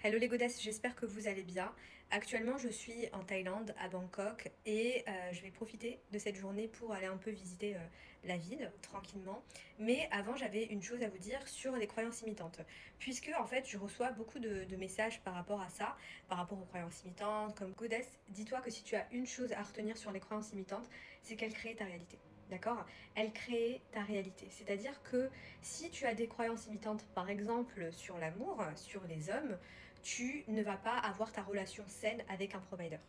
Hello les godesses, j'espère que vous allez bien. Actuellement, je suis en Thaïlande, à Bangkok, et je vais profiter de cette journée pour aller un peu visiter la ville tranquillement. Mais avant, j'avais une chose à vous dire sur les croyances imitantes. Puisque, en fait, je reçois beaucoup de messages par rapport à ça, par rapport aux croyances imitantes. Comme godesse, dis-toi que si tu as une chose à retenir sur les croyances imitantes, c'est qu'elles créent ta réalité. D'accord? Elles créent ta réalité. C'est-à-dire que si tu as des croyances imitantes, par exemple sur l'amour, sur les hommes, tu ne vas pas avoir ta relation saine avec un provider.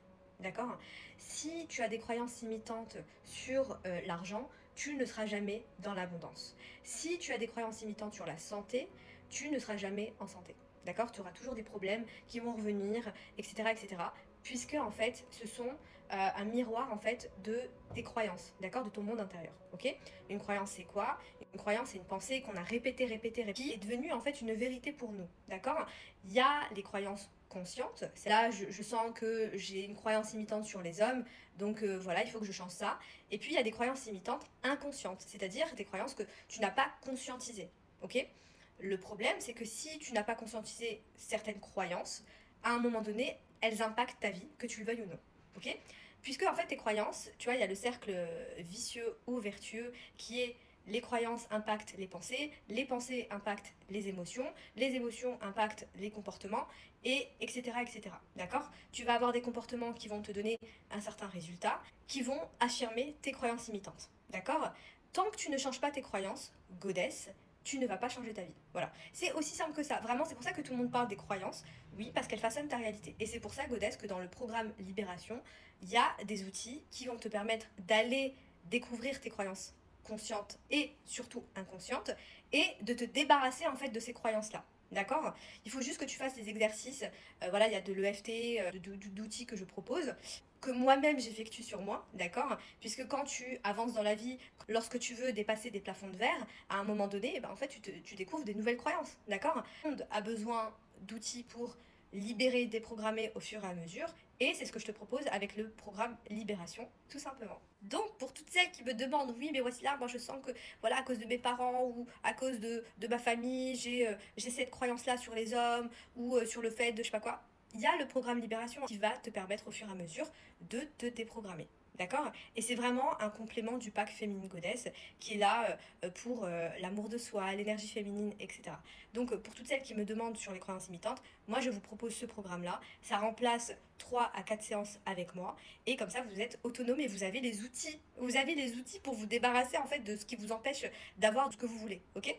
D'accord? Si tu as des croyances imitantes sur l'argent, tu ne seras jamais dans l'abondance. Si tu as des croyances imitantes sur la santé, tu ne seras jamais en santé. D'accord? Tu auras toujours des problèmes qui vont revenir, etc., etc. Puisque en fait, ce sont un miroir en fait de tes croyances, d'accord, de ton monde intérieur. Ok? Une croyance, c'est quoi? Une croyance, c'est une pensée qu'on a répétée, répétée, répétée, qui est devenue en fait une vérité pour nous, d'accord? Il y a les croyances conscientes. C'est là, je sens que j'ai une croyance imitante sur les hommes, donc voilà, il faut que je change ça. Et puis il y a des croyances imitantes inconscientes, c'est-à-dire des croyances que tu n'as pas conscientisées, ok? Le problème, c'est que si tu n'as pas conscientisé certaines croyances, à un moment donné, elles impactent ta vie, que tu le veuilles ou non, ok? Puisque en fait tes croyances, tu vois, il y a le cercle vicieux ou vertueux qui est les croyances impactent les pensées impactent les émotions impactent les comportements, et etc. etc. D'accord? Tu vas avoir des comportements qui vont te donner un certain résultat, qui vont affirmer tes croyances imitantes. D'accord? Tant que tu ne changes pas tes croyances, goddess, tu ne vas pas changer ta vie. Voilà. C'est aussi simple que ça. Vraiment, c'est pour ça que tout le monde parle des croyances. Oui, parce qu'elles façonnent ta réalité. Et c'est pour ça, goddess, que dans le programme Libération, il y a des outils qui vont te permettre d'aller découvrir tes croyances conscientes et surtout inconscientes et de te débarrasser en fait de ces croyances-là. D'accord? Il faut juste que tu fasses des exercices. Voilà, il y a de l'EFT, d'outils que je propose, que moi-même j'effectue sur moi, d'accord? Puisque quand tu avances dans la vie, lorsque tu veux dépasser des plafonds de verre, à un moment donné, eh ben, en fait, tu découvres des nouvelles croyances, d'accord? Tout le monde a besoin d'outils pour libérer, déprogrammer au fur et à mesure. Et c'est ce que je te propose avec le programme Libération, tout simplement. Donc, pour toutes celles qui me demandent, oui, mais voici là, moi je sens que, voilà, à cause de mes parents ou à cause de ma famille, j'ai cette croyance-là sur les hommes ou sur le fait de je sais pas quoi, il y a le programme Libération qui va te permettre au fur et à mesure de te déprogrammer. D'accord? Et c'est vraiment un complément du pack Féminine Goddess qui est là pour l'amour de soi, l'énergie féminine, etc. Donc, pour toutes celles qui me demandent sur les croyances imitantes, moi je vous propose ce programme-là. Ça remplace 3 à 4 séances avec moi. Et comme ça, vous êtes autonome et vous avez les outils. Vous avez les outils pour vous débarrasser en fait de ce qui vous empêche d'avoir ce que vous voulez. Ok?